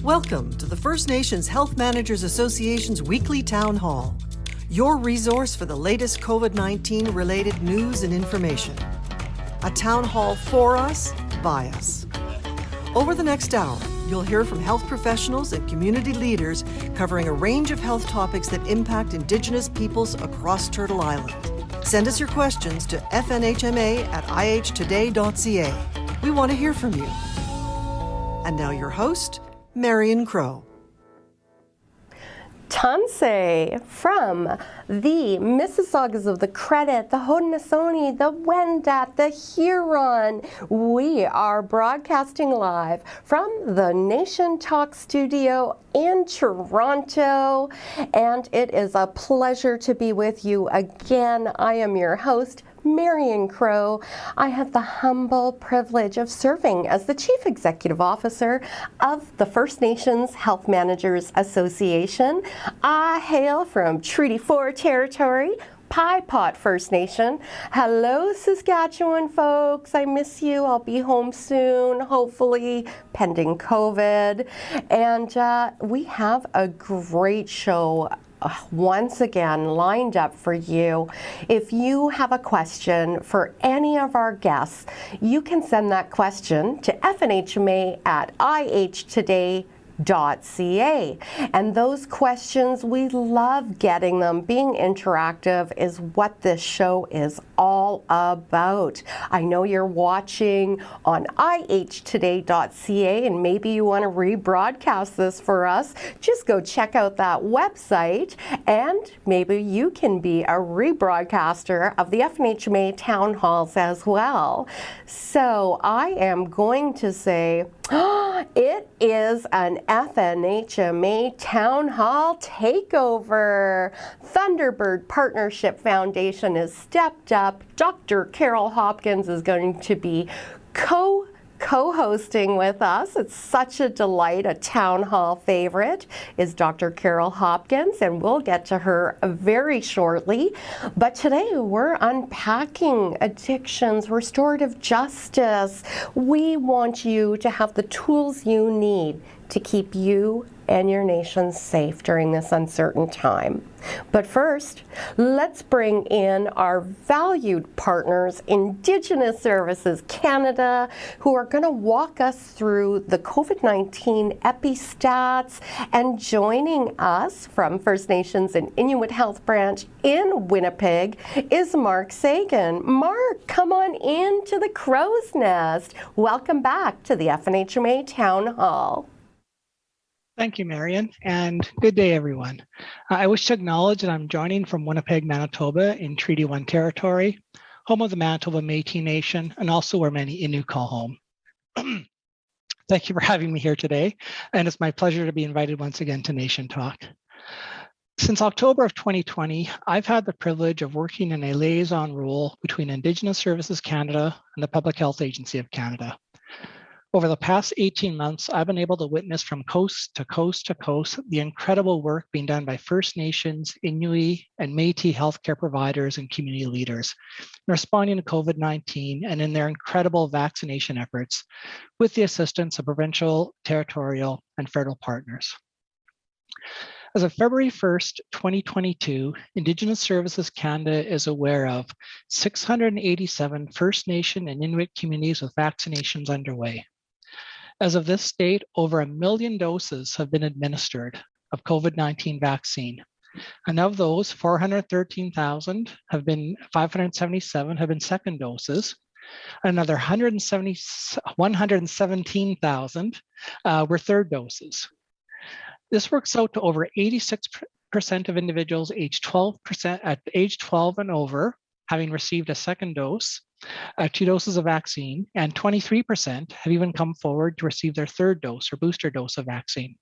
Welcome to the First Nations Health Managers Association's weekly town hall, your resource for the latest COVID-19 related news and information. A town hall for us, by us. Over the next hour, you'll hear from health professionals and community leaders covering a range of health topics that impact Indigenous peoples across Turtle Island. Send us your questions to fnhma@ihtoday.ca. We want to hear from you. And now your host, Marion Crow. Tanse from the Mississaugas of the Credit, the Haudenosaunee, the Wendat, the Huron. We are broadcasting live from the Nation Talk studio in Toronto, and it is a pleasure to be with you again. I am your host, Marion Crow. I have the humble privilege of serving as the Chief Executive Officer of the First Nations Health Managers Association. I hail from Treaty 4 territory, Pie Pot First Nation. Hello, Saskatchewan folks. I miss you. I'll be home soon, hopefully, pending COVID. And we have a great show once again lined up for you. If you have a question for any of our guests, you can send that question to FNHMA@ihtoday.ca. And those questions, we love getting them. Being interactive is what this show is all about. I know you're watching on ihtoday.ca and maybe you want to rebroadcast this for us. Just go check out that website and maybe you can be a rebroadcaster of the FNHMA town halls as well. So I am going to say, it is an FNHMA Town Hall takeover. Thunderbird Partnership Foundation has stepped up. Dr. Carol Hopkins is going to be co-hosting with us. It's such a delight. A town hall favorite is Dr. Carol Hopkins, and we'll get to her very shortly. But today we're unpacking addictions, restorative justice. We want you to have the tools you need to keep you and your nation safe during this uncertain time. But first, let's bring in our valued partners, Indigenous Services Canada, who are going to walk us through the COVID-19 epi-stats. And joining us from First Nations and Inuit Health Branch in Winnipeg is Mark Sagan. Mark, come on in to the Crow's Nest. Welcome back to the FNHMA Town Hall. Thank you, Marion, and good day, everyone. I wish to acknowledge that I'm joining from Winnipeg, Manitoba in Treaty 1 territory, home of the Manitoba Métis Nation, and also where many Innu call home. Thank you for having me here today, and it's my pleasure to be invited once again to Nation Talk. Since October of 2020, I've had the privilege of working in a liaison role between Indigenous Services Canada and the Public Health Agency of Canada. Over the past 18 months, I've been able to witness from coast to coast to coast the incredible work being done by First Nations, Inuit, and Métis healthcare providers and community leaders in responding to COVID-19 and in their incredible vaccination efforts with the assistance of provincial, territorial, and federal partners. As of February 1st, 2022, Indigenous Services Canada is aware of 687 First Nation and Inuit communities with vaccinations underway. As of this date, over 1 million doses have been administered of COVID-19 vaccine. And of those, 577 have been second doses. Another 117,000 were third doses. This works out to over 86% of individuals aged 12 and over having received a second dose, 2 doses of vaccine, and 23% have even come forward to receive their third dose or booster dose of vaccine.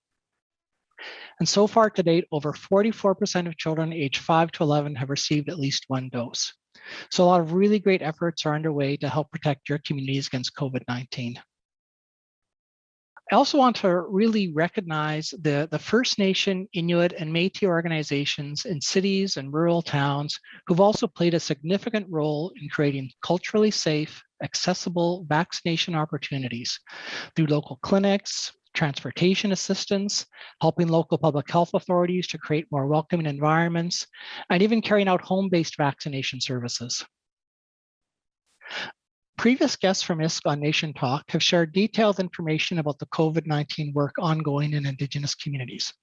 And so far to date, over 44% of children aged 5 to 11 have received at least 1 dose. So a lot of really great efforts are underway to help protect your communities against COVID-19. I also want to really recognize the First Nation, Inuit, and Métis organizations in cities and rural towns who've also played a significant role in creating culturally safe, accessible vaccination opportunities through local clinics, transportation assistance, helping local public health authorities to create more welcoming environments, and even carrying out home-based vaccination services. Previous guests from ISC on Nation Talk have shared detailed information about the COVID-19 work ongoing in Indigenous communities.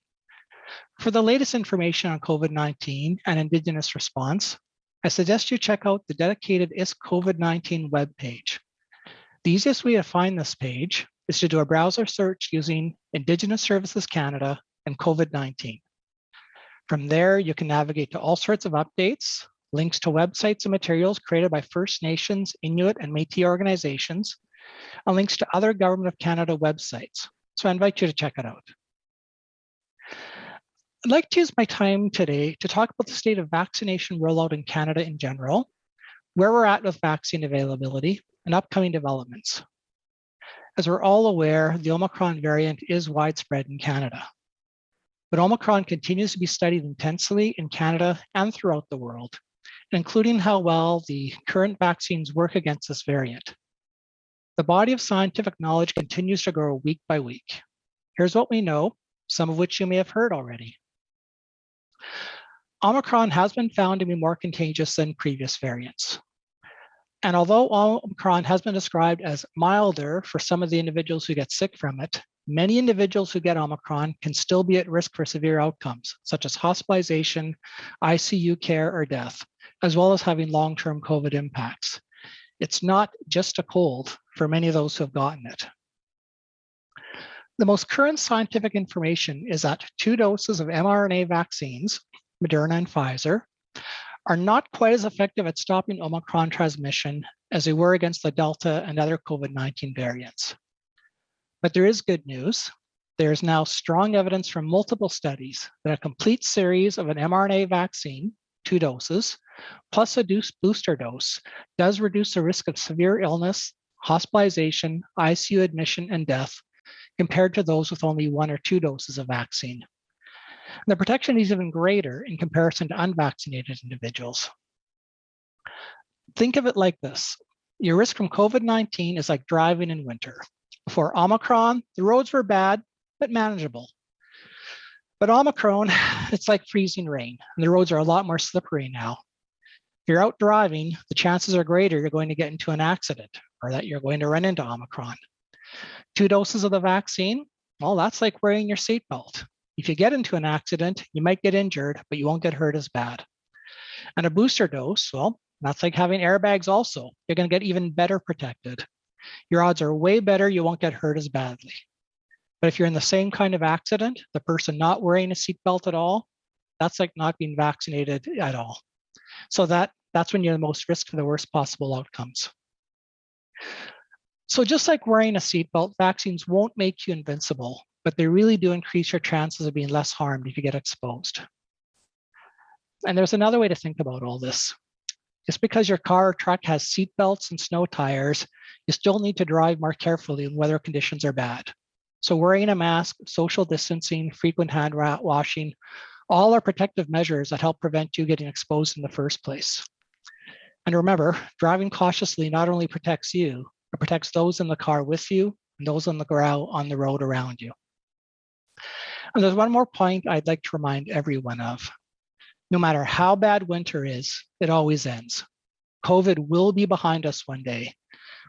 For the latest information on COVID-19 and Indigenous response, I suggest you check out the dedicated ISC COVID-19 webpage. The easiest way to find this page is to do a browser search using Indigenous Services Canada and COVID-19. From there, you can navigate to all sorts of updates, links to websites and materials created by First Nations, Inuit, and Métis organizations, and links to other Government of Canada websites. So I invite you to check it out. I'd like to use my time today to talk about the state of vaccination rollout in Canada in general, where we're at with vaccine availability, and upcoming developments. As we're all aware, the Omicron variant is widespread in Canada. But Omicron continues to be studied intensely in Canada and throughout the world, including how well the current vaccines work against this variant. The body of scientific knowledge continues to grow week by week. Here's what we know, some of which you may have heard already. Omicron has been found to be more contagious than previous variants. And although Omicron has been described as milder for some of the individuals who get sick from it, many individuals who get Omicron can still be at risk for severe outcomes, such as hospitalization, ICU care, or death, as well as having long-term COVID impacts. It's not just a cold for many of those who have gotten it. The most current scientific information is that 2 doses of mRNA vaccines, Moderna and Pfizer, are not quite as effective at stopping Omicron transmission as they were against the Delta and other COVID-19 variants. But there is good news. There is now strong evidence from multiple studies that a complete series of an mRNA vaccine, 2 doses, plus a booster dose, does reduce the risk of severe illness, hospitalization, ICU admission, and death compared to those with only 1 or 2 doses of vaccine. The protection is even greater in comparison to unvaccinated individuals. Think of it like this. Your risk from COVID-19 is like driving in winter. Before Omicron, the roads were bad, but manageable. But Omicron, it's like freezing rain, and the roads are a lot more slippery now. If you're out driving, the chances are greater you're going to get into an accident or that you're going to run into Omicron. 2 doses of the vaccine, well, that's like wearing your seatbelt. If you get into an accident, you might get injured, but you won't get hurt as bad. And a booster dose, well, that's like having airbags also. You're going to get even better protected. Your odds are way better you won't get hurt as badly. But if you're in the same kind of accident, the person not wearing a seatbelt at all, that's like not being vaccinated at all. So that's when you're the most risk for the worst possible outcomes. So just like wearing a seatbelt, vaccines won't make you invincible, but they really do increase your chances of being less harmed if you get exposed. And there's another way to think about all this. Just because your car or truck has seat belts and snow tires, you still need to drive more carefully when weather conditions are bad. So wearing a mask, social distancing, frequent hand washing, all are protective measures that help prevent you getting exposed in the first place. And remember, driving cautiously not only protects you, but protects those in the car with you and those on the road around you. And there's one more point I'd like to remind everyone of. No matter how bad winter is, it always ends. COVID will be behind us one day.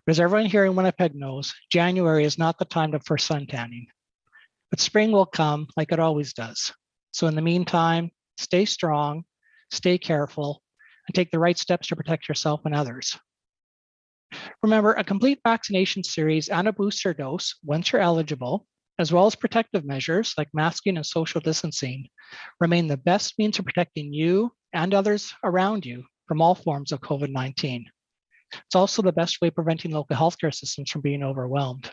But as everyone here in Winnipeg knows, January is not the time for sun tanning. But spring will come like it always does. So in the meantime, stay strong, stay careful, and take the right steps to protect yourself and others. Remember, a complete vaccination series and a booster dose, once you're eligible, as well as protective measures like masking and social distancing, remain the best means of protecting you and others around you from all forms of COVID-19. It's also the best way of preventing local healthcare systems from being overwhelmed.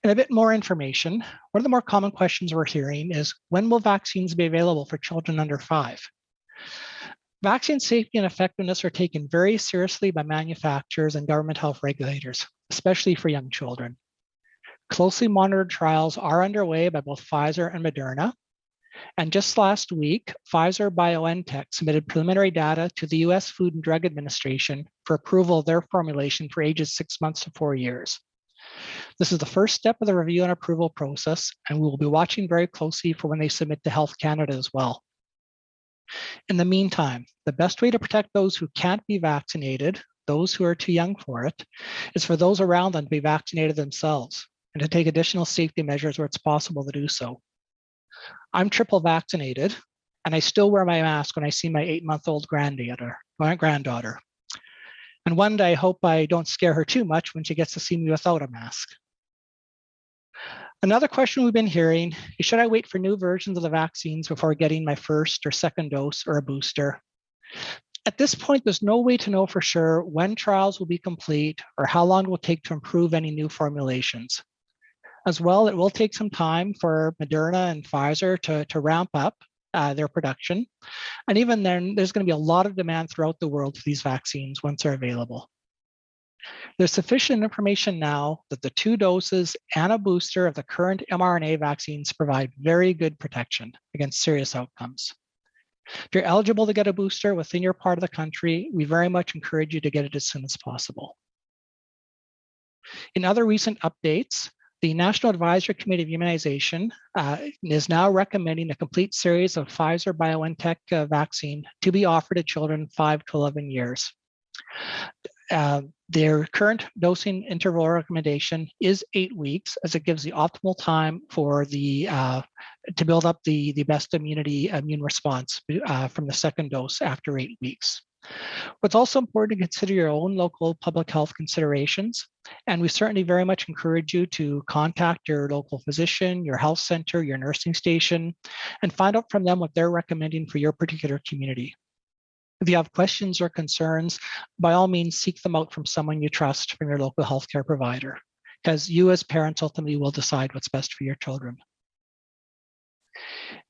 And a bit more information, one of the more common questions we're hearing is, when will vaccines be available for children under 5? Vaccine safety and effectiveness are taken very seriously by manufacturers and government health regulators, especially for young children. Closely monitored trials are underway by both Pfizer and Moderna. And just last week, Pfizer-BioNTech submitted preliminary data to the US Food and Drug Administration for approval of their formulation for ages 6 months to 4 years. This is the first step of the review and approval process, and we will be watching very closely for when they submit to Health Canada as well. In the meantime, the best way to protect those who can't be vaccinated, those who are too young for it, is for those around them to be vaccinated themselves and to take additional safety measures where it's possible to do so. I'm triple vaccinated, and I still wear my mask when I see my 8-month-old granddaughter. And one day I hope I don't scare her too much when she gets to see me without a mask. Another question we've been hearing is, should I wait for new versions of the vaccines before getting my first or second dose or a booster? At this point, there's no way to know for sure when trials will be complete or how long it will take to improve any new formulations. As well, it will take some time for Moderna and Pfizer to ramp up their production. And even then, there's going to be a lot of demand throughout the world for these vaccines once they're available. There's sufficient information now that the 2 doses and a booster of the current mRNA vaccines provide very good protection against serious outcomes. If you're eligible to get a booster within your part of the country, we very much encourage you to get it as soon as possible. In other recent updates, the National Advisory Committee of Immunization is now recommending a complete series of Pfizer-BioNTech vaccine to be offered to children 5 to 11 years. Their current dosing interval recommendation is 8 weeks, as it gives the optimal time for to build up the best immune response from the second dose after 8 weeks. But it's also important to consider your own local public health considerations, and we certainly very much encourage you to contact your local physician, your health center, your nursing station, and find out from them what they're recommending for your particular community. If you have questions or concerns, by all means, seek them out from someone you trust from your local healthcare provider, because you as parents ultimately will decide what's best for your children.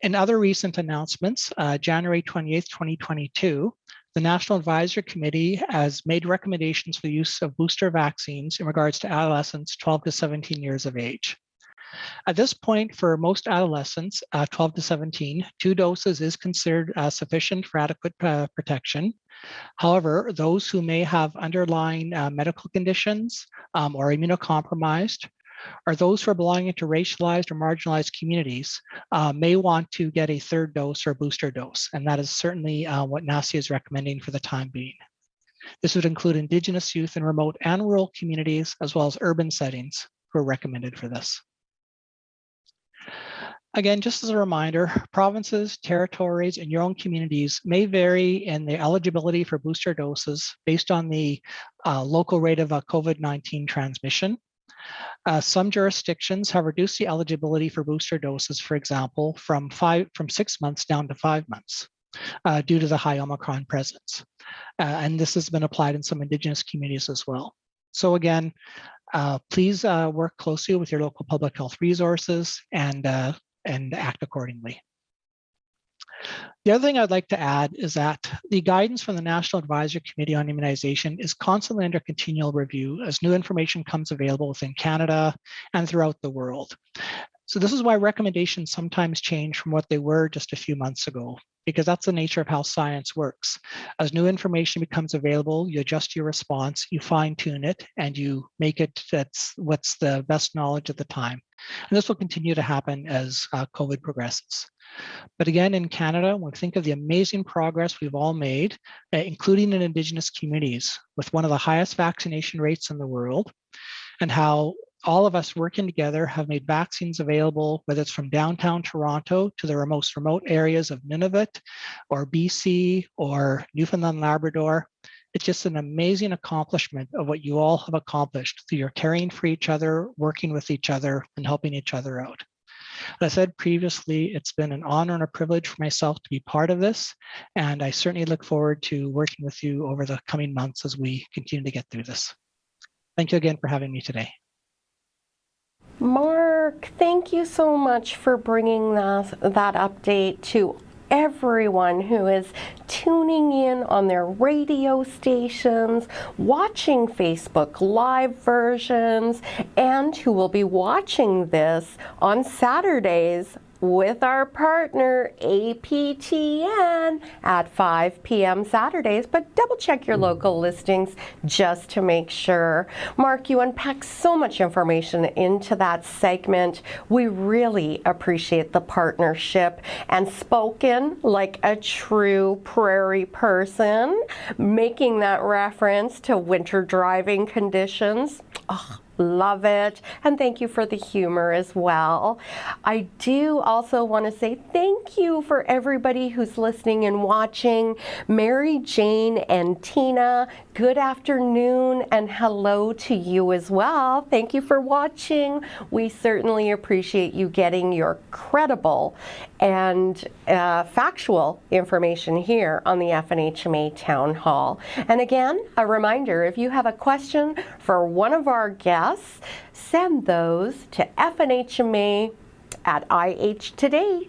In other recent announcements, January 28th, 2022, the National Advisory Committee has made recommendations for the use of booster vaccines in regards to adolescents 12 to 17 years of age. At this point, for most adolescents, 12 to 17, 2 doses is considered sufficient for adequate protection. However, those who may have underlying medical conditions or immunocompromised, or those who are belonging to racialized or marginalized communities may want to get a 3rd dose or booster dose, and that is certainly what NACI is recommending for the time being. This would include Indigenous youth in remote and rural communities, as well as urban settings who are recommended for this. Again, just as a reminder, provinces, territories, and your own communities may vary in the eligibility for booster doses based on the local rate of COVID-19 transmission. Some jurisdictions have reduced the eligibility for booster doses, for example, from 6 months down to 5 months due to the high Omicron presence. And this has been applied in some Indigenous communities as well. So again, please work closely with your local public health resources and act accordingly. The other thing I'd like to add is that the guidance from the National Advisory Committee on Immunization is constantly under continual review as new information comes available within Canada and throughout the world. So this is why recommendations sometimes change from what they were just a few months ago, because that's the nature of how science works. As new information becomes available, you adjust your response, you fine-tune it, and you make it that's what's the best knowledge at the time. And this will continue to happen as COVID progresses. But again, in Canada, when we think of the amazing progress we've all made, including in Indigenous communities, with one of the highest vaccination rates in the world, and how all of us working together have made vaccines available, whether it's from downtown Toronto to the most remote areas of Nunavut or BC or Newfoundland, Labrador. It's just an amazing accomplishment of what you all have accomplished through your caring for each other, working with each other, and helping each other out. As I said previously, it's been an honor and a privilege for myself to be part of this, and I certainly look forward to working with you over the coming months as we continue to get through this. Thank you again for having me today. Mark, thank you so much for bringing that update to everyone who is tuning in on their radio stations, watching Facebook Live versions, and who will be watching this on Saturdays with our partner APTN at 5 p.m. Saturdays, but double check your local listings just to make sure. Mark, you unpacked so much information into that segment. We really appreciate the partnership and spoken like a true prairie person, making that reference to winter driving conditions. Oh, love it. And thank you for the humor as well. I do also want to say thank you for everybody who's listening and watching. Mary Jane and Tina, good afternoon and hello to you as well. Thank you for watching. We certainly appreciate you getting your credible and factual information here on the FNHMA Town Hall. And again, a reminder, if you have a question for one of our guests, send those to FNHMA at ihtoday.ca.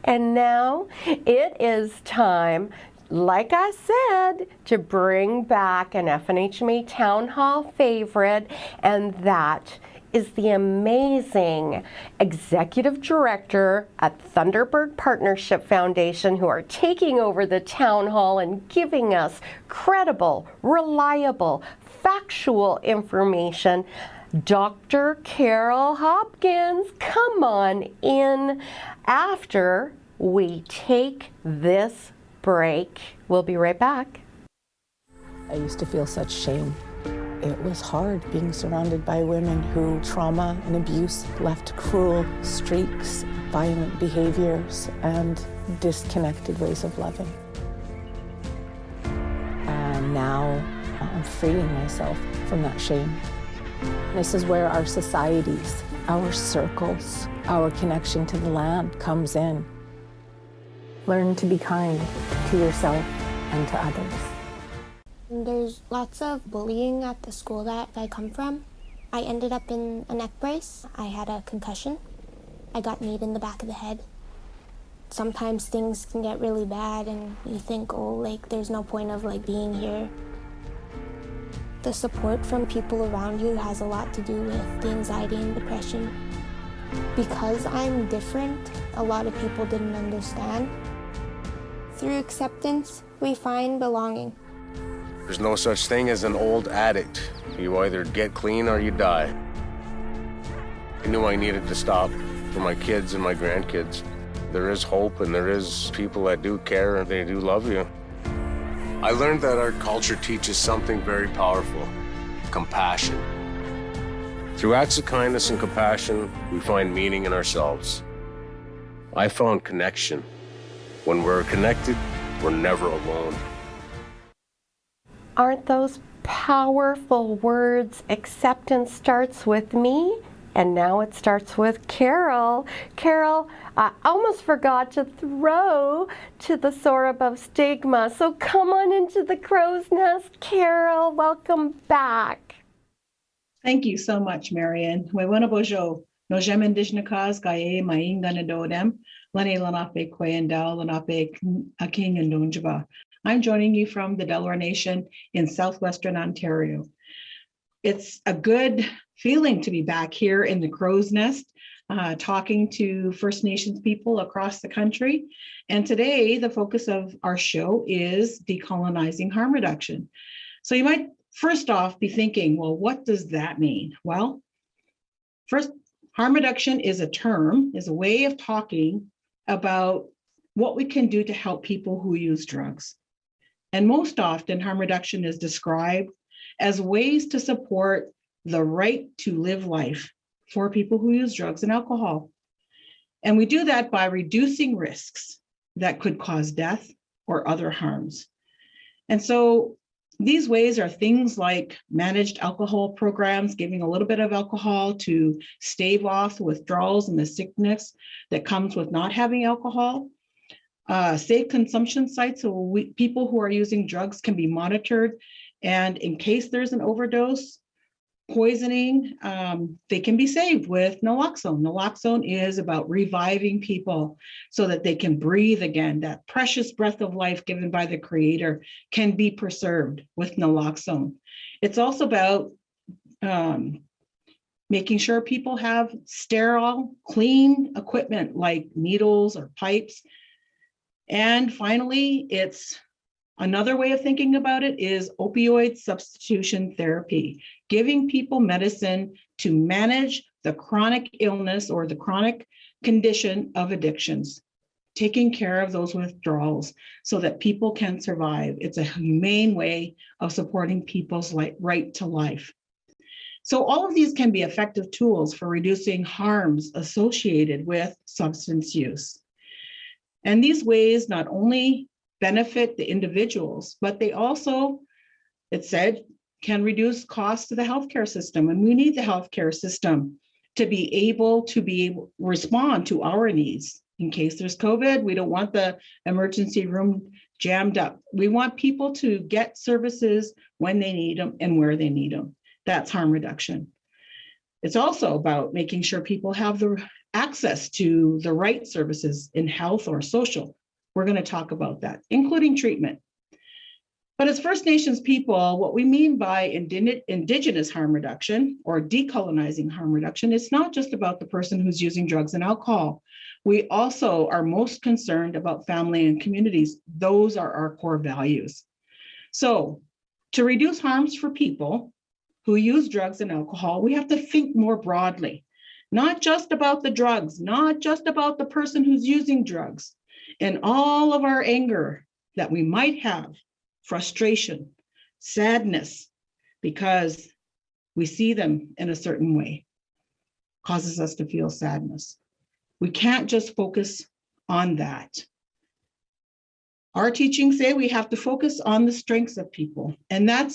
And now it is time, like I said, to bring back an FNHMA Town Hall favorite, and that is the amazing executive director at Thunderbird Partnership Foundation, who are taking over the town hall and giving us credible, reliable, factual information. Dr. Carol Hopkins, come on in after we take this break. We'll be right back. I used to feel such shame. It was hard being surrounded by women who trauma and abuse left cruel streaks, violent behaviors, and disconnected ways of loving. And now I'm freeing myself from that shame. This is where our societies, our circles, our connection to the land comes in. Learn to be kind to yourself and to others. There's lots of bullying at the school that I come from. I ended up in a neck brace. I had a concussion. I got kneed in the back of the head. Sometimes things can get really bad and you think, oh, like there's no point of like being here. The support from people around you has a lot to do with the anxiety and depression. Because I'm different, a lot of people didn't understand. Through acceptance, we find belonging. There's no such thing as an old addict. You either get clean or you die. I knew I needed to stop for my kids and my grandkids. There is hope and there is people that do care and they do love you. I learned that our culture teaches something very powerful, compassion. Through acts of kindness and compassion, we find meaning in ourselves. I found connection. When we're connected, we're never alone. Aren't those powerful words? Acceptance starts with me, and now it starts with Carol. Carol, I almost forgot to throw to the Soar Above Stigma. So come on into the crow's nest, Carol. Welcome back. Thank you so much, Marian. Wewana bojo, no gem indígena kas gaye mainga na dodem, lane lanape kwendao lanape aking and donjaba. I'm joining you from the Delaware Nation in southwestern Ontario. It's a good feeling to be back here in the crow's nest, talking to First Nations people across the country. And today, the focus of our show is decolonizing harm reduction. So you might first off be thinking, well, what does that mean? Well, first, harm reduction is a term, is a way of talking about what we can do to help people who use drugs. And most often, harm reduction is described as ways to support the right to live life for people who use drugs and alcohol. And we do that by reducing risks that could cause death or other harms. And so these ways are things like managed alcohol programs, giving a little bit of alcohol to stave off the withdrawals and the sickness that comes with not having alcohol. Safe consumption sites, so people who are using drugs can be monitored, and in case there's an overdose, poisoning, they can be saved with naloxone. Naloxone is about reviving people so that they can breathe again. That precious breath of life given by the Creator can be preserved with naloxone. It's also about making sure people have sterile, clean equipment like needles or pipes. And finally, it's another way of thinking about it is opioid substitution therapy, giving people medicine to manage the chronic illness or the chronic condition of addictions, taking care of those withdrawals so that people can survive. It's a humane way of supporting people's right to life. So all of these can be effective tools for reducing harms associated with substance use. And these ways not only benefit the individuals, but they also, it said, can reduce costs to the healthcare system. And we need the healthcare system to be able to respond to our needs. In case there's COVID, we don't want the emergency room jammed up. We want people to get services when they need them and where they need them. That's harm reduction. It's also about making sure people have the access to the right services in health or social. We're going to talk about that, including treatment. But as First Nations people, what we mean by Indigenous harm reduction or decolonizing harm reduction, it's not just about the person who's using drugs and alcohol. We also are most concerned about family and communities. Those are our core values. So to reduce harms for people who use drugs and alcohol, we have to think more broadly, not just about the drugs, not just about the person who's using drugs, and all of our anger that we might have, frustration, sadness, because we see them in a certain way, causes us to feel sadness. We can't just focus on that. Our teachings say we have to focus on the strengths of people, and that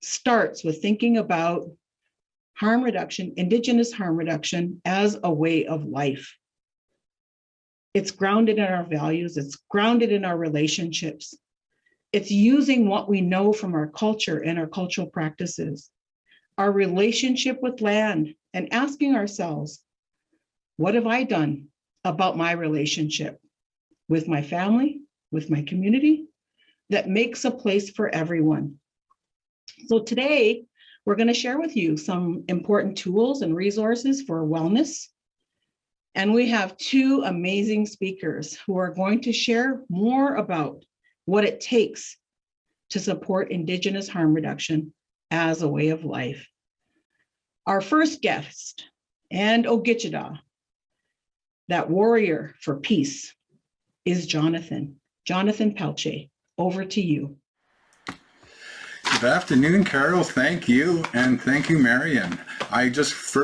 starts with thinking about harm reduction, Indigenous harm reduction, as a way of life. It's grounded in our values, it's grounded in our relationships. It's using what we know from our culture and our cultural practices, our relationship with land, and asking ourselves, what have I done about my relationship with my family, with my community, that makes a place for everyone? So today, we're going to share with you some important tools and resources for wellness. And we have two amazing speakers who are going to share more about what it takes to support Indigenous harm reduction as a way of life. Our first guest, and Ogichida, that warrior for peace, is Jonathan Pelche. Over to you. Good afternoon, Carol. Thank you, and thank you, Marion. I just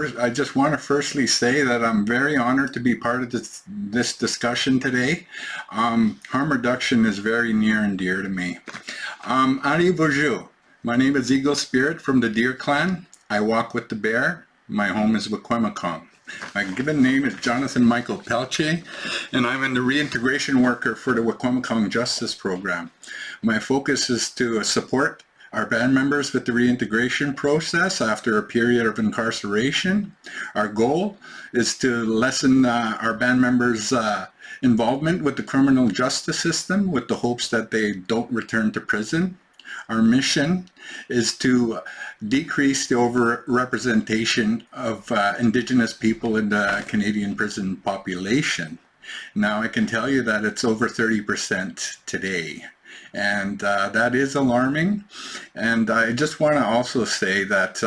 want to firstly say that I'm very honored to be part of this discussion today. Harm reduction is very near and dear to me. Ari Bonjour. My name is Eagle Spirit from the Deer Clan. I walk with the bear. My home is Wikwemikong. My given name is Jonathan Michael Pelche, and I'm a reintegration worker for the Wikwemikong Justice Program. My focus is to support our band members with the reintegration process after a period of incarceration. Our goal is to lessen our band members' involvement with the criminal justice system with the hopes that they don't return to prison. Our mission is to decrease the overrepresentation of Indigenous people in the Canadian prison population. Now, I can tell you that it's over 30% today. And that is alarming. And I just want to also say that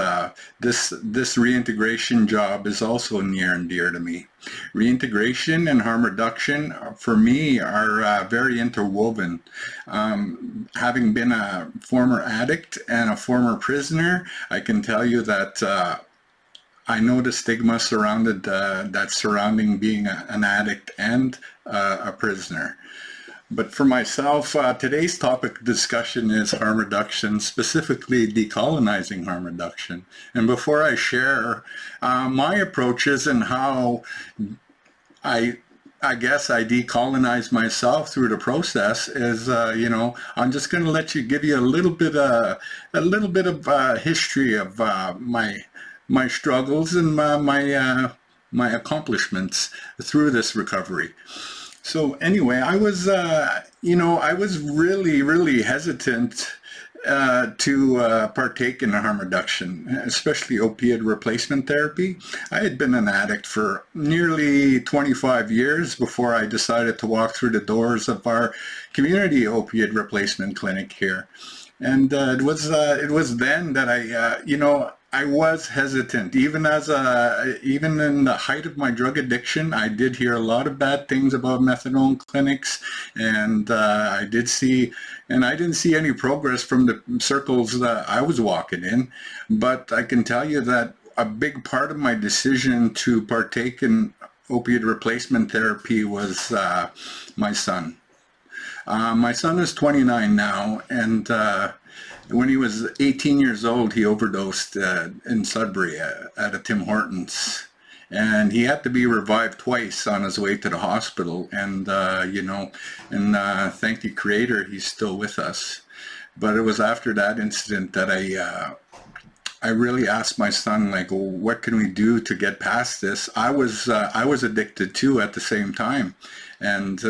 this reintegration job is also near and dear to me. Reintegration and harm reduction, for me, are very interwoven. Having been a former addict and a former prisoner, I can tell you that I know the stigma surrounding being an addict and a prisoner. But for myself, today's topic of discussion is harm reduction, specifically decolonizing harm reduction. And before I share my approaches and how I guess I decolonize myself through the process is, I'm just going to give you a little bit of history of my struggles and my accomplishments through this recovery. So anyway, I was really hesitant to partake in harm reduction, especially opiate replacement therapy. I had been an addict for nearly 25 years before I decided to walk through the doors of our community opiate replacement clinic here. And it was then that I was hesitant. Even in the height of my drug addiction, I did hear a lot of bad things about methadone clinics, and I didn't see any progress from the circles that I was walking in. But I can tell you that a big part of my decision to partake in opiate replacement therapy was my son. My son is 29 now, and when he was 18 years old, he overdosed in Sudbury at a Tim Hortons. And he had to be revived twice on his way to the hospital. And, thank the Creator, he's still with us. But it was after that incident that I really asked my son, like, well, what can we do to get past this? I was addicted too at the same time. And,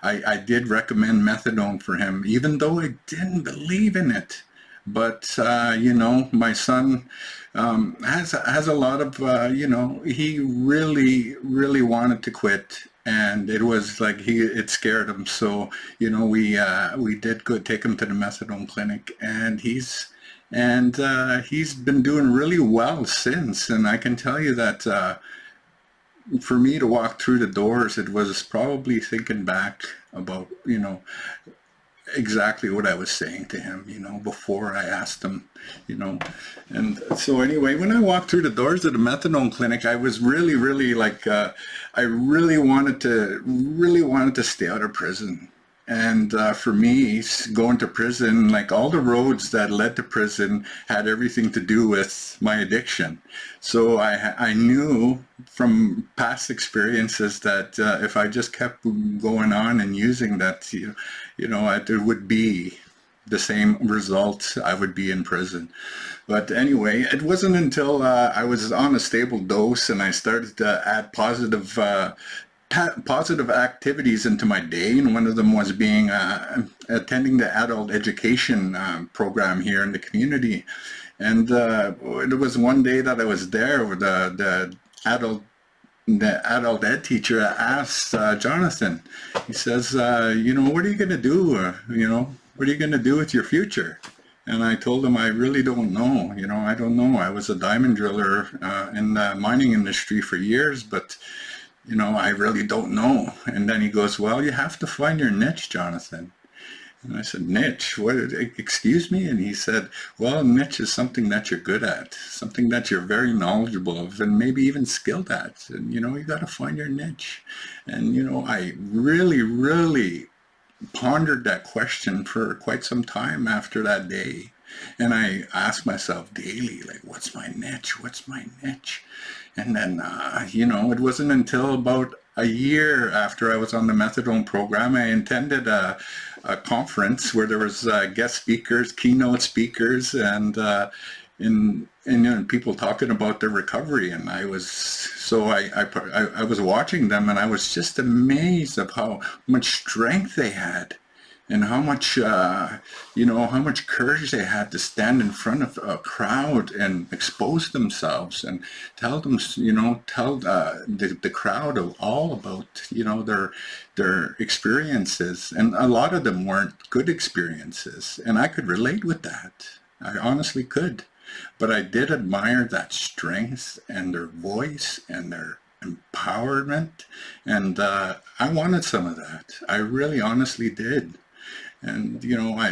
I did recommend methadone for him, even though I didn't believe in it. But, my son has a lot of, he really, really wanted to quit. And it was like it scared him. So, we did take him to the methadone clinic, and he's been doing really well since. And I can tell you that for me to walk through the doors, it was probably thinking back about, exactly what I was saying to him, before I asked him, And so anyway, when I walked through the doors of the methadone clinic, I was really, really I really wanted to stay out of prison. And for me, going to prison, like all the roads that led to prison had everything to do with my addiction. So I knew from past experiences that if I just kept going on and using that, it would be the same result. I would be in prison. But anyway, it wasn't until I was on a stable dose and I started to add positive activities into my day, and one of them was attending the adult education program here in the community. And it was one day that I was there with the adult ed teacher asked Jonathan, he says, what are you going to do? What are you going to do with your future? And I told him, I really don't know. I don't know. I was a diamond driller in the mining industry for years, but I really don't know. And then he goes, well, you have to find your niche, Jonathan. And I said, niche? What? Excuse me? And he said, well, niche is something that you're good at, something that you're very knowledgeable of, and maybe even skilled at. And, you got to find your niche. And, I really, really pondered that question for quite some time after that day. And I asked myself daily, like, what's my niche? What's my niche? And then, it wasn't until about a year after I was on the methadone program, I attended a conference where there was guest speakers, keynote speakers, and people talking about their recovery. And I was watching them, and I was just amazed of how much strength they had. And how much, how much courage they had to stand in front of a crowd and expose themselves and tell the crowd all about, their experiences. And a lot of them weren't good experiences. And I could relate with that. I honestly could. But I did admire that strength and their voice and their empowerment. And I wanted some of that. I really honestly did. And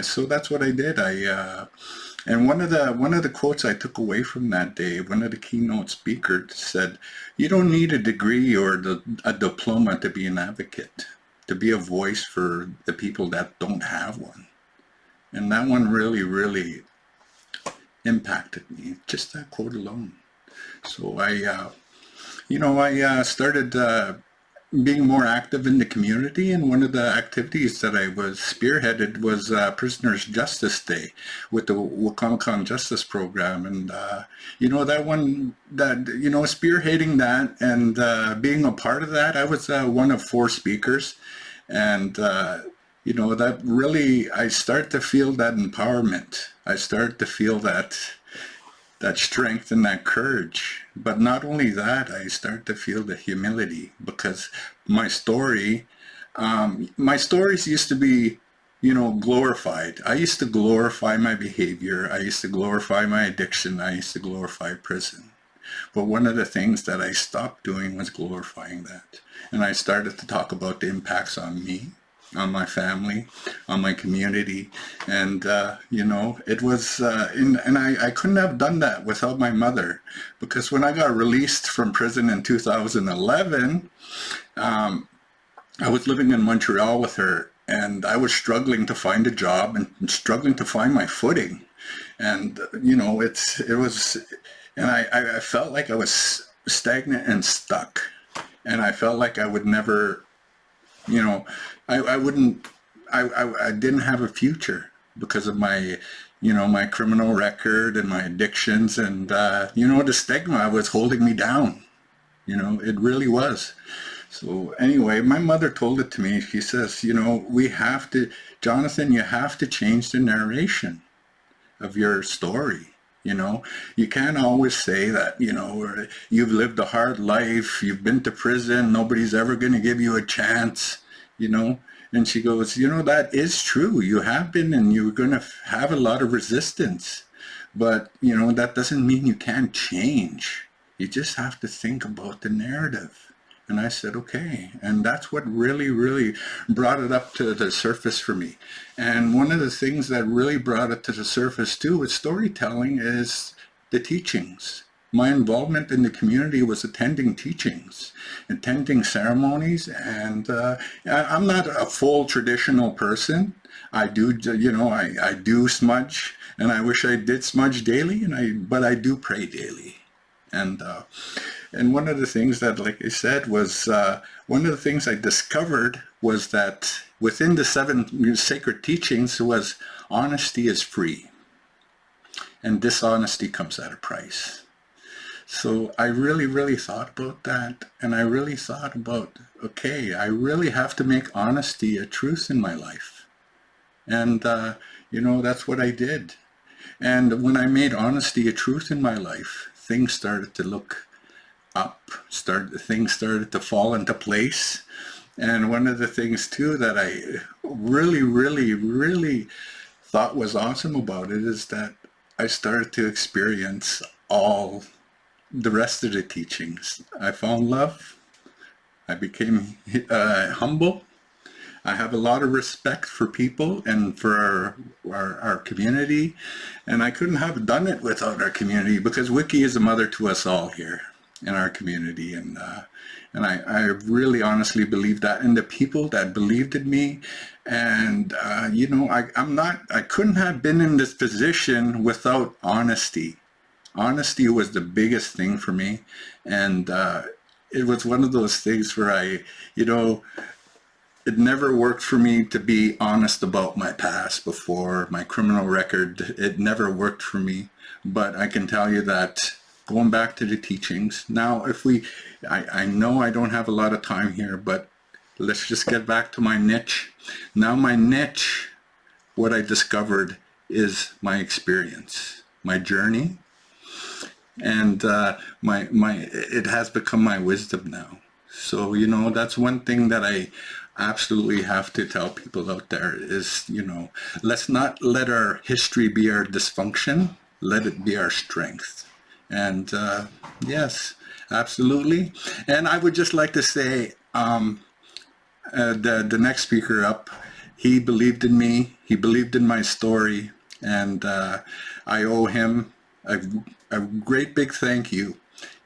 so that's what I did. And one of the quotes I took away from that day, one of the keynote speakers said, "You don't need a degree or a diploma to be an advocate, to be a voice for the people that don't have one." And that one really, really impacted me. Just that quote alone. So I started being more active in the community, and one of the activities that I was spearheaded was Prisoners Justice Day with the Wakankan Justice Program, and spearheading that and being a part of that, I was one of 4 speakers, and that really, I start to feel that empowerment. I start to feel that strength and that courage. But not only that, I start to feel the humility, because my stories used to be, glorified. I used to glorify my behavior. I used to glorify my addiction. I used to glorify prison. But one of the things that I stopped doing was glorifying that. And I started to talk about the impacts on me, on my family, on my community. And, it was, and I couldn't have done that without my mother, because when I got released from prison in 2011, I was living in Montreal with her, and I was struggling to find a job and struggling to find my footing. And, I felt like I was stagnant and stuck. And I felt like I would never, I didn't have a future because of my, my criminal record and my addictions, and, the stigma was holding me down. It really was. So anyway, my mother told it to me. She says, Jonathan, you have to change the narration of your story. You can't always say that, you've lived a hard life, you've been to prison, nobody's ever going to give you a chance, And she goes, that is true. You have been, and you're going to have a lot of resistance. But, that doesn't mean you can't change. You just have to think about the narrative. And I said, okay. And that's what really, really brought it up to the surface for me. And one of the things that really brought it to the surface too with storytelling is the teachings. My involvement in the community was attending teachings, attending ceremonies. And I'm not a full traditional person. I do, I do smudge, and I wish I did smudge daily, but I do pray daily. And one of the things that, like I said, was one of the things I discovered was that within the 7 sacred teachings was honesty is free, and dishonesty comes at a price. So I really, really thought about that, and I really thought about, okay, I really have to make honesty a truth in my life. And, that's what I did. And when I made honesty a truth in my life, things started to look up, things started to fall into place. And one of the things too that I really, really, really thought was awesome about it is that I started to experience all the rest of the teachings. I found love. I became humble. I have a lot of respect for people and for our community. And I couldn't have done it without our community, because Wiki is a mother to us all here in our community. And I really honestly believe that. And the people that believed in me, and I couldn't have been in this position without honesty. Honesty was the biggest thing for me. And it was one of those things where it never worked for me to be honest about my past before, my criminal record. It never worked for me. But I can tell you that going back to the teachings, now I know I don't have a lot of time here, but let's just get back to my niche. Now my niche, what I discovered is my experience, my journey, and it has become my wisdom now. So, that's one thing that I absolutely have to tell people out there is, let's not let our history be our dysfunction. Let it be our strength. And yes, absolutely. And I would just like to say, the next speaker up, he believed in me. He believed in my story. And I owe him a great big thank you.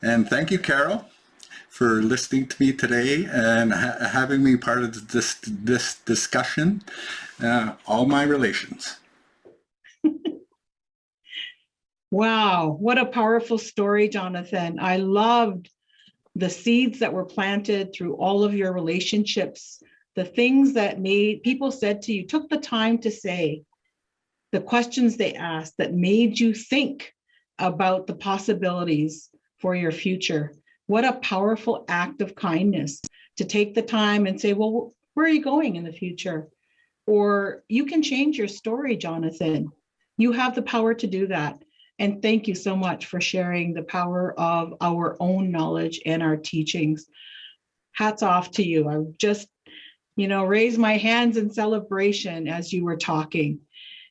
And thank you, Carol, for listening to me today and having me part of this discussion. All my relations. Wow, what a powerful story, Jonathan. I loved the seeds that were planted through all of your relationships, the things that made people said to you, took the time to say, the questions they asked that made you think about the possibilities for your future. What a powerful act of kindness to take the time and say, well, where are you going in the future? or you can change your story, Jonathan. You have the power to do that. And thank you so much for sharing the power of our own knowledge and our teachings. Hats off to you. I just, raise my hands in celebration as you were talking.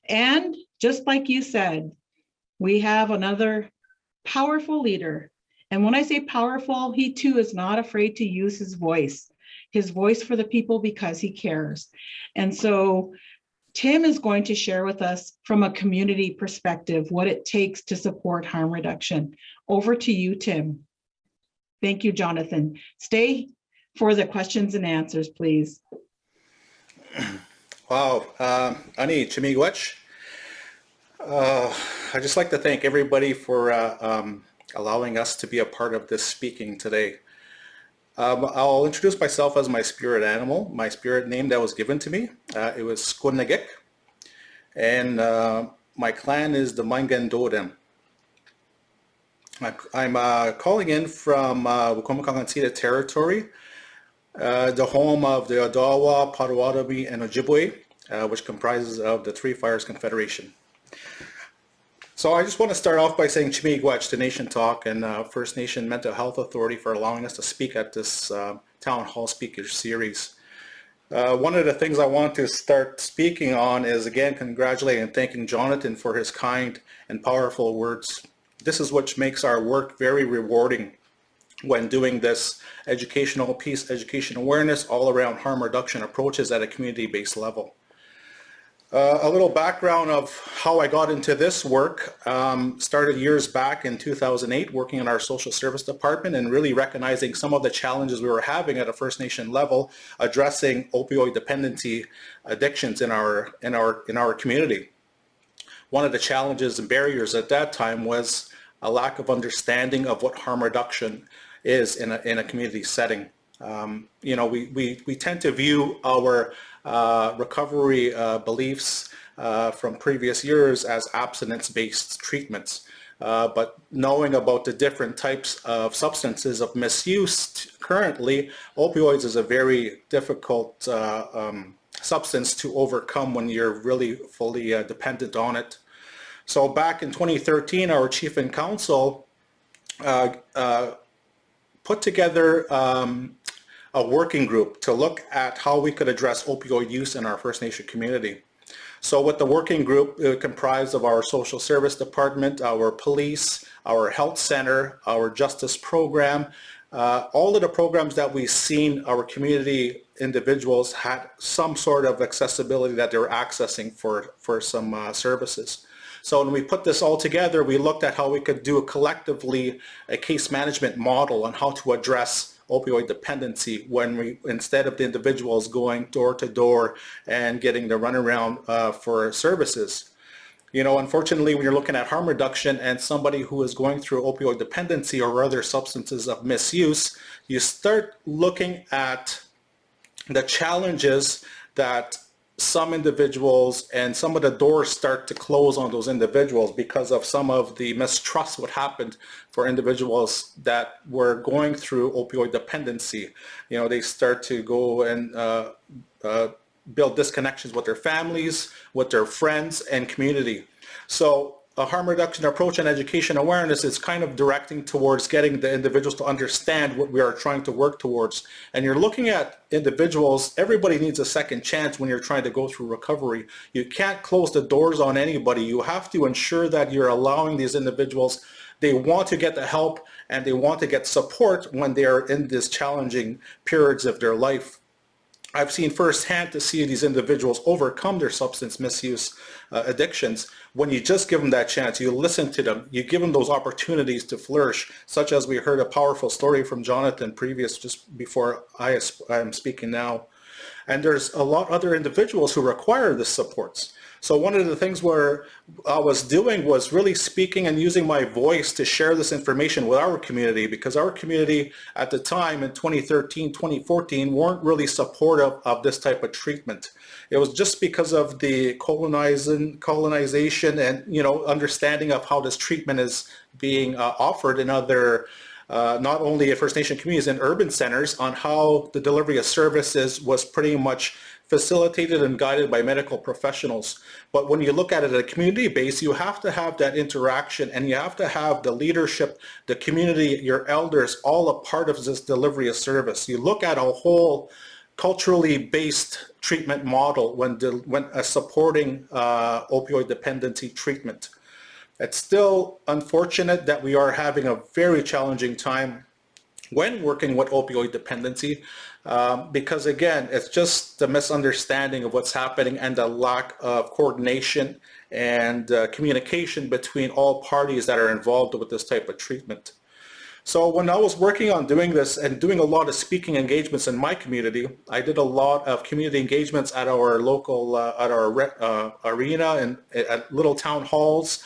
And just like you said, we have another powerful leader. And when I say powerful, he too is not afraid to use his voice for the people because he cares. And so Tim is going to share with us from a community perspective what it takes to support harm reduction. Over to you, Tim. Thank you, Jonathan. Stay for the questions and answers, please. Wow, Ani Chimigwech. I'd just like to thank everybody for allowing us to be a part of this speaking today. I'll introduce myself as my spirit animal, my spirit name that was given to me. It was Skunagik, and my clan is the Mangandodem. I'm calling in from Wikwemakansita territory, the home of the Odawa, Potawatomi, and Ojibwe, which comprises of the Three Fires Confederation. So I just want to start off by saying Chimigwech to Nation Talk and First Nation Mental Health Authority for allowing us to speak at this Town Hall Speaker Series. One of the things I want to start speaking on is, again, congratulating and thanking Jonathan for his kind and powerful words. This is what makes our work very rewarding when doing this educational piece, education awareness, all around harm reduction approaches at a community-based level. A little background of how I got into this work. Started years back in 2008 working in our social service department and really recognizing some of the challenges we were having at a First Nation level addressing opioid dependency addictions in our community. One of the challenges and barriers at that time was a lack of understanding of what harm reduction is in a community setting. We tend to view our recovery beliefs from previous years as abstinence-based treatments. But knowing about the different types of substances of misuse currently, opioids is a very difficult substance to overcome when you're really fully dependent on it. So back in 2013, our chief and council put together a working group to look at how we could address opioid use in our First Nation community. So with the working group, it comprised of our social service department, our police, our health center, our justice program, all of the programs that we've seen our community individuals had some sort of accessibility that they were accessing for some services. So when we put this all together, we looked at how we could do collectively a case management model on how to address opioid dependency when instead of the individuals going door to door and getting the runaround for services. Unfortunately, when you're looking at harm reduction and somebody who is going through opioid dependency or other substances of misuse, you start looking at the challenges that some individuals and some of the doors start to close on those individuals because of some of the mistrust what happened for individuals that were going through opioid dependency. They start to go and build disconnections with their families, with their friends and community. So a harm reduction approach and education awareness is kind of directing towards getting the individuals to understand what we are trying to work towards. And you're looking at individuals, everybody needs a second chance when you're trying to go through recovery. You can't close the doors on anybody. You have to ensure that you're allowing these individuals, they want to get the help and they want to get support when they're in these challenging periods of their life. I've seen firsthand to see these individuals overcome their substance misuse addictions. When you just give them that chance, you listen to them, you give them those opportunities to flourish, such as we heard a powerful story from Jonathan previous, just before I am speaking now. And there's a lot of other individuals who require this supports. So one of the things where I was doing was really speaking and using my voice to share this information with our community, because our community at the time in 2013, 2014 weren't really supportive of this type of treatment. It was just because of the colonization and understanding of how this treatment is being offered in other not only at First Nation communities and urban centers, on how the delivery of services was pretty much facilitated and guided by medical professionals. But when you look at it at a community base, you have to have that interaction, and you have to have the leadership, the community, your elders, all a part of this delivery of service. You look at a whole culturally based treatment model when supporting opioid dependency treatment. It's still unfortunate that we are having a very challenging time when working with opioid dependency, because again, it's just the misunderstanding of what's happening and the lack of coordination and communication between all parties that are involved with this type of treatment. So when I was working on doing this and doing a lot of speaking engagements in my community, I did a lot of community engagements at our local, at our arena and at little town halls,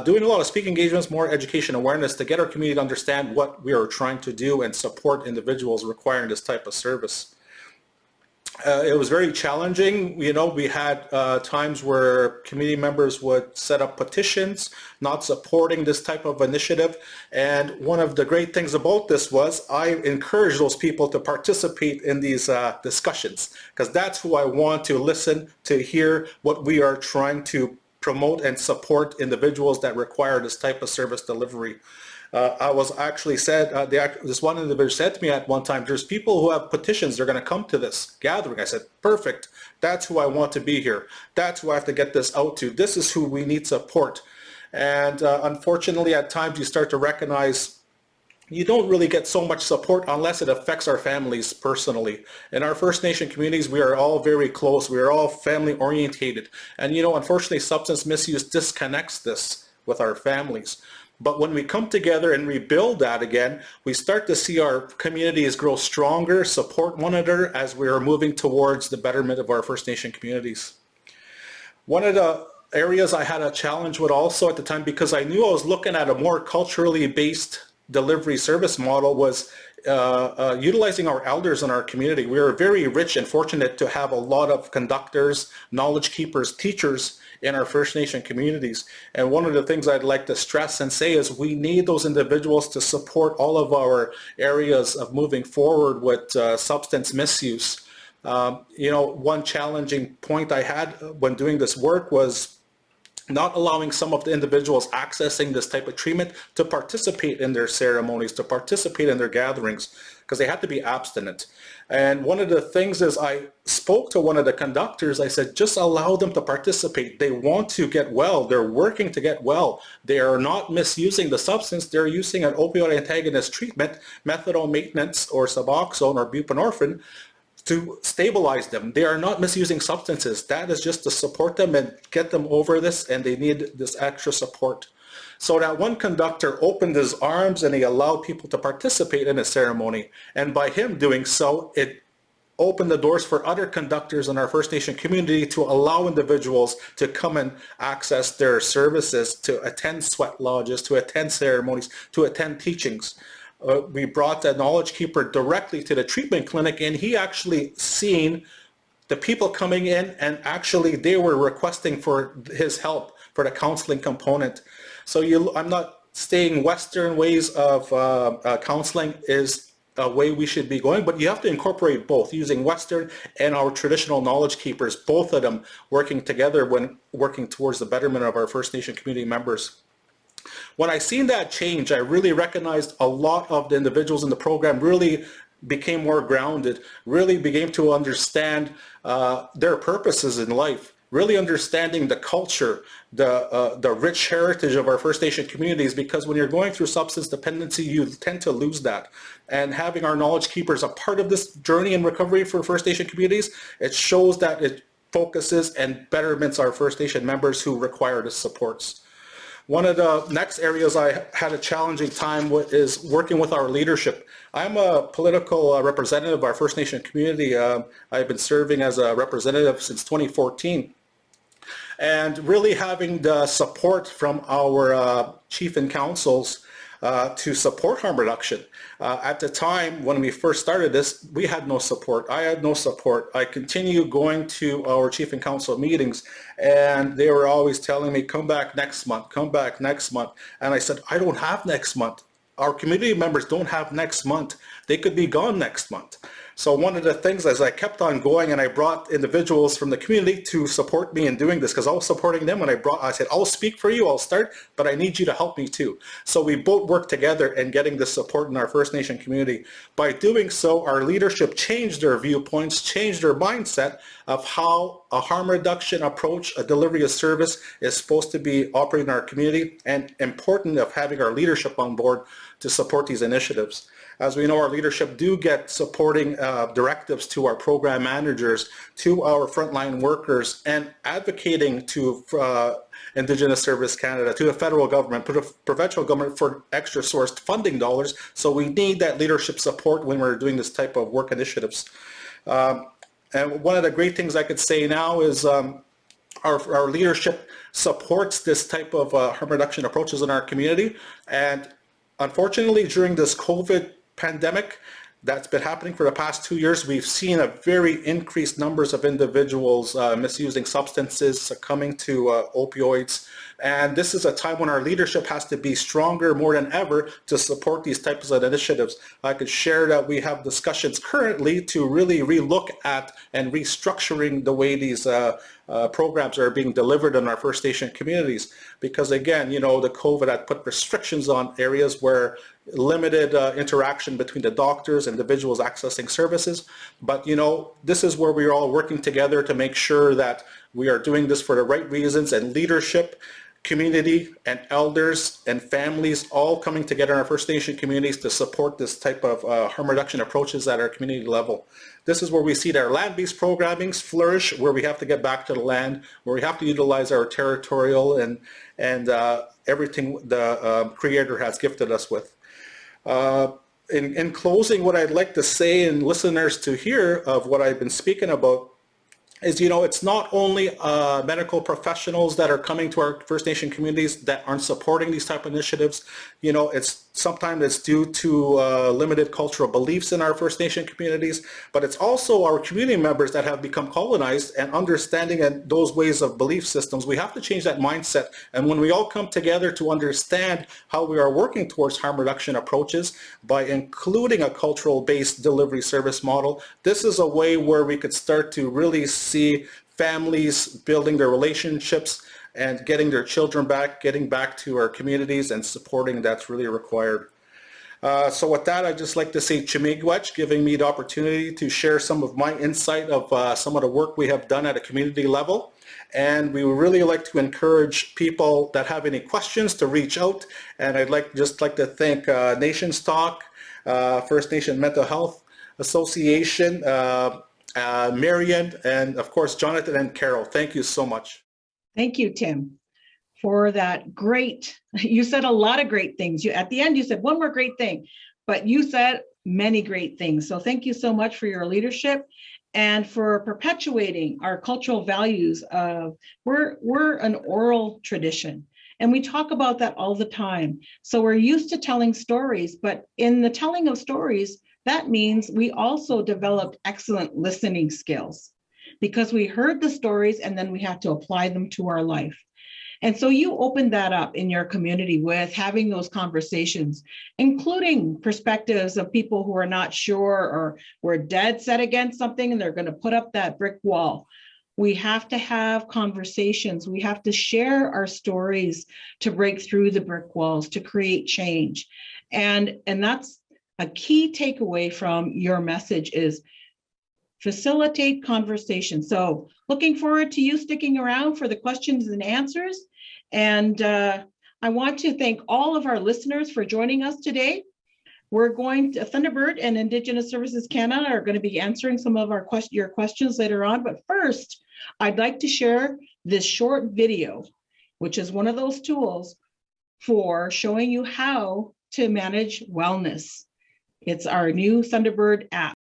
doing a lot of speaking engagements, more education awareness to get our community to understand what we are trying to do and support individuals requiring this type of service. It was very challenging. You know, we had times where community members would set up petitions not supporting this type of initiative. And one of the great things about this was I encourage those people to participate in these discussions, because that's who I want to listen to, hear what we are trying to promote and support individuals that require this type of service delivery. I was actually said, this one individual said to me at one time, there's people who have petitions, they're going to come to this gathering. I said, perfect, that's who I want to be here. That's who I have to get this out to. This is who we need support. And unfortunately, at times you start to recognize you don't really get so much support unless it affects our families personally. In our First Nation communities, we are all very close. We are all family orientated. And you know, unfortunately, substance misuse disconnects this with our families. But when we come together and rebuild that again, we start to see our communities grow stronger, support one another as we are moving towards the betterment of our First Nation communities. One of the areas I had a challenge with also at the time, because I knew I was looking at a more culturally based delivery service model, was utilizing our elders in our community. We are very rich and fortunate to have a lot of conductors, knowledge keepers, teachers in our First Nation communities. And one of the things I'd like to stress and say is we need those individuals to support all of our areas of moving forward with substance misuse. You know, one challenging point I had when doing this work was not allowing some of the individuals accessing this type of treatment to participate in their ceremonies, to participate in their gatherings, because they had to be abstinent. And one of the things is I spoke to one of the conductors, I said, just allow them to participate. They want to get well. They're working to get well. They are not misusing the substance. They're using an opioid antagonist treatment, methadone maintenance or Suboxone or buprenorphine, to stabilize them. They are not misusing substances. That is just to support them and get them over this, and they need this extra support. So that one conductor opened his arms and he allowed people to participate in a ceremony. And by him doing so, it opened the doors for other conductors in our First Nation community to allow individuals to come and access their services, to attend sweat lodges, to attend ceremonies, to attend teachings. We brought the knowledge keeper directly to the treatment clinic, and he actually seen the people coming in, and actually they were requesting for his help for the counseling component. So I'm not saying Western ways of counseling is a way we should be going, but you have to incorporate both, using Western and our traditional knowledge keepers, both of them working together when working towards the betterment of our First Nation community members. When I seen that change, I really recognized a lot of the individuals in the program really became more grounded, really began to understand their purposes in life, really understanding the culture, the rich heritage of our First Nation communities, because when you're going through substance dependency, you tend to lose that. And having our knowledge keepers a part of this journey in recovery for First Nation communities, it shows that it focuses and betterments our First Nation members who require the supports. One of the next areas I had a challenging time with is working with our leadership. I'm a political representative of our First Nation community. I've been serving as a representative since 2014. And really having the support from our chief and councils to support harm reduction. At the time when we first started this, we had no support. I had no support. I continued going to our chief and council meetings, and they were always telling me, come back next month, come back next month. And I said, I don't have next month. Our community members don't have next month. They could be gone next month. So one of the things as I kept on going, and I brought individuals from the community to support me in doing this, because I was supporting them, and I said, I'll speak for you, I'll start, but I need you to help me too. So we both worked together in getting this support in our First Nation community. By doing so, our leadership changed their viewpoints, changed their mindset of how a harm reduction approach, a delivery of service is supposed to be operating in our community, and important of having our leadership on board to support these initiatives. As we know, our leadership do get supporting directives to our program managers, to our frontline workers, and advocating to Indigenous Service Canada, to the federal government, to the provincial government for extra sourced funding dollars. So we need that leadership support when we're doing this type of work initiatives. And one of the great things I could say now is our leadership supports this type of harm reduction approaches in our community. And unfortunately, during this COVID pandemic that's been happening for the past 2 years, we've seen a very increased numbers of individuals misusing substances, succumbing to opioids. And this is a time when our leadership has to be stronger more than ever to support these types of initiatives. I could share that we have discussions currently to really relook at and restructuring the way these programs are being delivered in our First Nation communities. Because again, you know, the COVID had put restrictions on areas where limited interaction between the doctors, individuals accessing services. But you know, this is where we're all working together to make sure that we are doing this for the right reasons, and leadership, community, and elders and families all coming together in our First Nation communities to support this type of harm reduction approaches at our community level. This is where we see that our land-based programmings flourish, where we have to get back to the land, where we have to utilize our territorial and everything the Creator has gifted us with. In closing, what I'd like to say, and listeners to hear of what I've been speaking about, is, you know, it's not only medical professionals that are coming to our First Nation communities that aren't supporting these type of initiatives. You know, sometimes it's due to limited cultural beliefs in our First Nation communities, but it's also our community members that have become colonized and understanding those ways of belief systems. We have to change that mindset. And when we all come together to understand how we are working towards harm reduction approaches by including a cultural-based delivery service model, this is a way where we could start to really see families building their relationships and getting their children back, getting back to our communities and supporting that's really required. So with that, I'd just like to say Chimigwech, giving me the opportunity to share some of my insight of some of the work we have done at a community level. And we would really like to encourage people that have any questions to reach out. And I'd like to thank Nations Talk, First Nation Mental Health Association, Marian, and of course, Jonathan and Carol. Thank you so much. Thank you, Tim, for that great, you said a lot of great things. At the end, you said one more great thing, but you said many great things. So thank you so much for your leadership and for perpetuating our cultural values of, we're an oral tradition. And we talk about that all the time. So we're used to telling stories, but in the telling of stories, that means we also developed excellent listening skills, because we heard the stories and then we had to apply them to our life. And so you opened that up in your community with having those conversations, including perspectives of people who are not sure or were dead set against something and they're going to put up that brick wall. We have to have conversations. We have to share our stories to break through the brick walls, to create change. And that's a key takeaway from your message, is facilitate conversation. So looking forward to you sticking around for the questions and answers. And I want to thank all of our listeners for joining us today. We're going to, Thunderbird and Indigenous Services Canada are going to be answering some of your questions later on. But first, I'd like to share this short video, which is one of those tools for showing you how to manage wellness. It's our new Thunderbird app.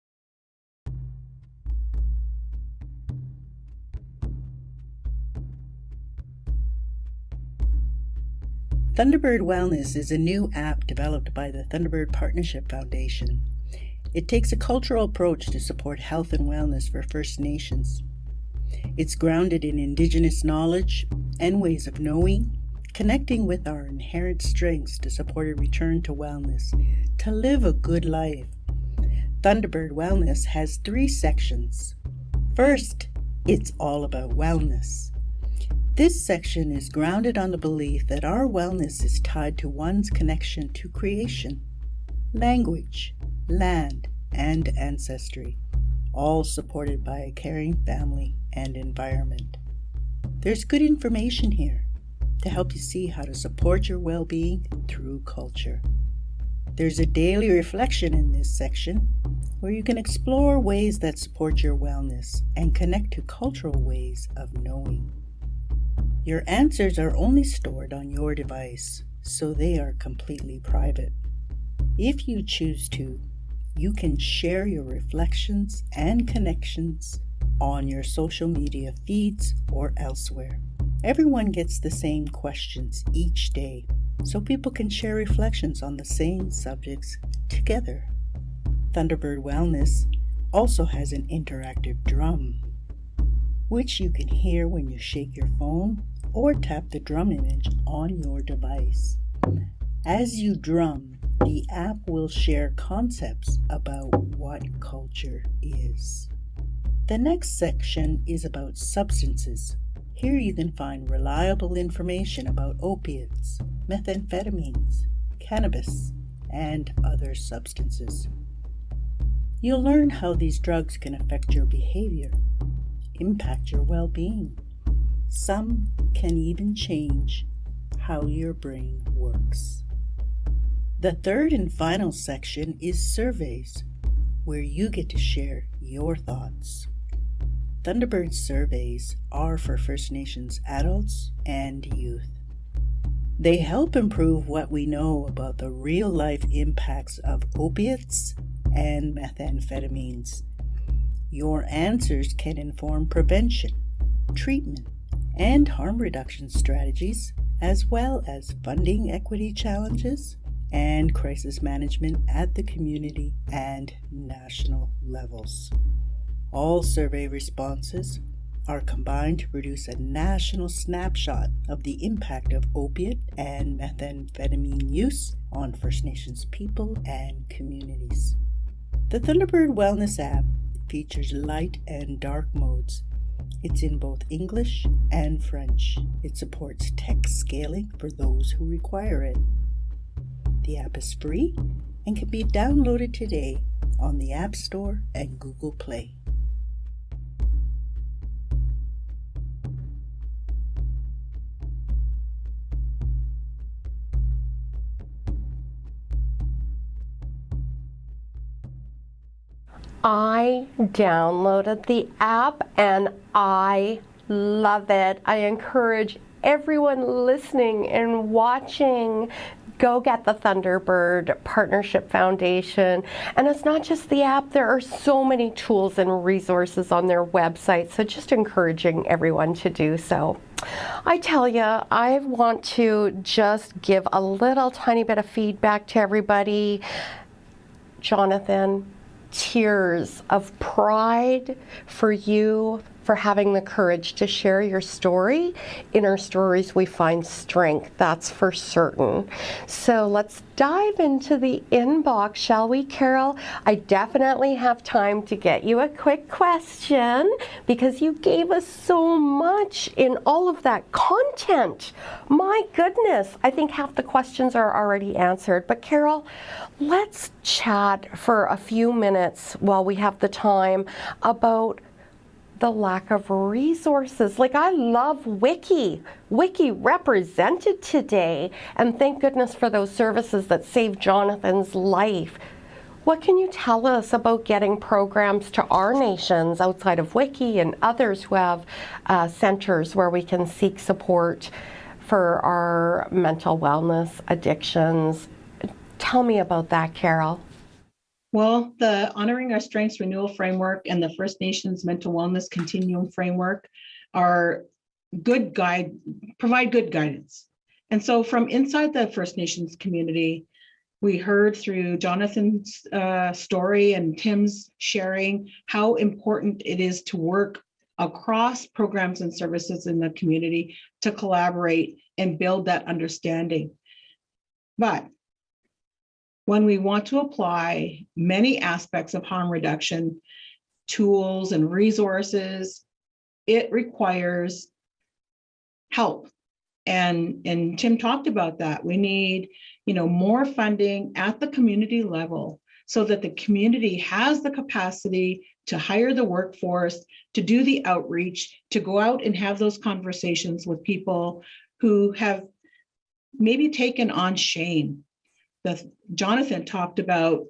Thunderbird Wellness is a new app developed by the Thunderbird Partnership Foundation. It takes a cultural approach to support health and wellness for First Nations. It's grounded in Indigenous knowledge and ways of knowing, connecting with our inherent strengths to support a return to wellness, to live a good life. Thunderbird Wellness has 3 sections. First, it's all about wellness. This section is grounded on the belief that our wellness is tied to one's connection to creation, language, land, and ancestry, all supported by a caring family and environment. There's good information here to help you see how to support your well-being through culture. There's a daily reflection in this section where you can explore ways that support your wellness and connect to cultural ways of knowing. Your answers are only stored on your device, so they are completely private. If you choose to, you can share your reflections and connections on your social media feeds or elsewhere. Everyone gets the same questions each day, so people can share reflections on the same subjects together. Thunderbird Wellness also has an interactive drum, which you can hear when you shake your phone or tap the drum image on your device. As you drum, the app will share concepts about what culture is. The next section is about substances. Here you can find reliable information about opiates, methamphetamines, cannabis, and other substances. You'll learn how these drugs can affect your behavior, impact your well-being. Some can even change how your brain works. The third and final section is surveys, where you get to share your thoughts. Thunderbird surveys are for First Nations adults and youth. They help improve what we know about the real-life impacts of opiates and methamphetamines. Your answers can inform prevention, treatment, and harm reduction strategies, as well as funding equity challenges and crisis management at the community and national levels. All survey responses are combined to produce a national snapshot of the impact of opiate and methamphetamine use on First Nations people and communities. The Thunderbird Wellness app features light and dark modes. It's in both English and French. It supports text scaling for those who require it. The app is free and can be downloaded today on the App Store and Google Play. I downloaded the app and I love it. I encourage everyone listening and watching, go get the Thunderbird Partnership Foundation. And it's not just the app, there are so many tools and resources on their website, so just encouraging everyone to do so. I tell you, I want to just give a little tiny bit of feedback to everybody. Jonathan, tears of pride for you for having the courage to share your story. In our stories we find strength, that's for certain. So let's dive into the inbox, shall we, Carol? I definitely have time to get you a quick question because you gave us so much in all of that content. My goodness, I think half the questions are already answered. But Carol, let's chat for a few minutes while we have the time about the lack of resources. Like, I love Wiki. Wiki represented today, and thank goodness for those services that saved Jonathan's life. What can you tell us about getting programs to our nations outside of Wiki and others who have centers where we can seek support for our mental wellness, addictions? Tell me about that, Carol. Well, the Honoring Our Strengths Renewal Framework and the First Nations Mental Wellness Continuum Framework are provide good guidance. And so from inside the First Nations community, we heard through Jonathan's story and Tim's sharing how important it is to work across programs and services in the community to collaborate and build that understanding. But when we want to apply many aspects of harm reduction, tools and resources, it requires help. And Tim talked about that. We need, more funding at the community level so that the community has the capacity to hire the workforce, to do the outreach, to go out and have those conversations with people who have maybe taken on shame. Jonathan talked about,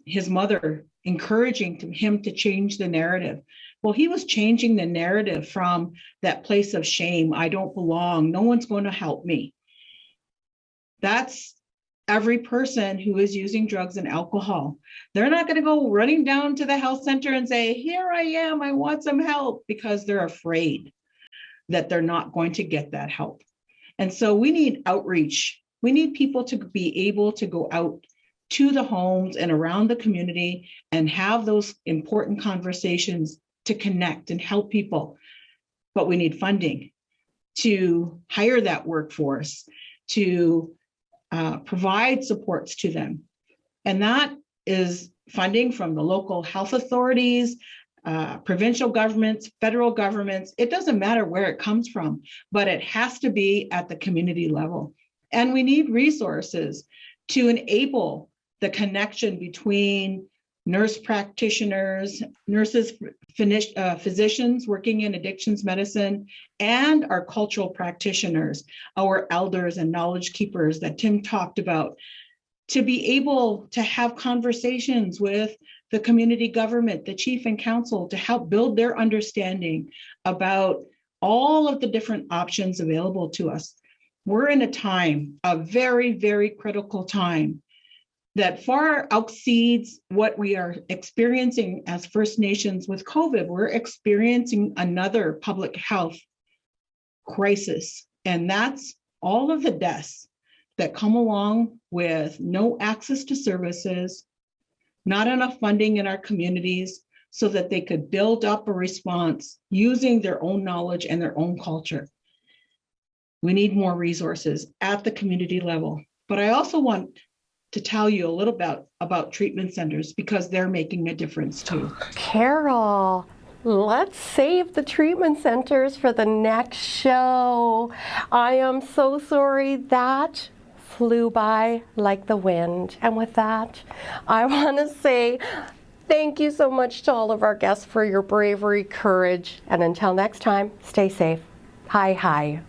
his mother encouraging him to change the narrative. Well, he was changing the narrative from that place of shame. I don't belong. No one's going to help me. That's every person who is using drugs and alcohol. They're not going to go running down to the health center and say, here I am, I want some help, because they're afraid that they're not going to get that help. And so we need outreach. We need people to be able to go out to the homes and around the community and have those important conversations to connect and help people. But we need funding to hire that workforce, to provide supports to them. And that is funding from the local health authorities, provincial governments, federal governments. It doesn't matter where it comes from, but it has to be at the community level. And we need resources to enable the connection between nurse practitioners, nurses, physicians working in addictions medicine, and our cultural practitioners, our elders and knowledge keepers that Tim talked about, to be able to have conversations with the community government, the chief and council, to help build their understanding about all of the different options available to us. We're in a time, a very, very critical time, that far exceeds what we are experiencing as First Nations with COVID. We're experiencing another public health crisis, and that's all of the deaths that come along with no access to services, not enough funding in our communities so that they could build up a response using their own knowledge and their own culture. We need more resources at the community level. But I also want to tell you a little about treatment centers, because they're making a difference too. Carol, let's save the treatment centers for the next show. I am so sorry that flew by like the wind. And with that, I want to say thank you so much to all of our guests for your bravery, courage, and until next time, stay safe. Hi, hi.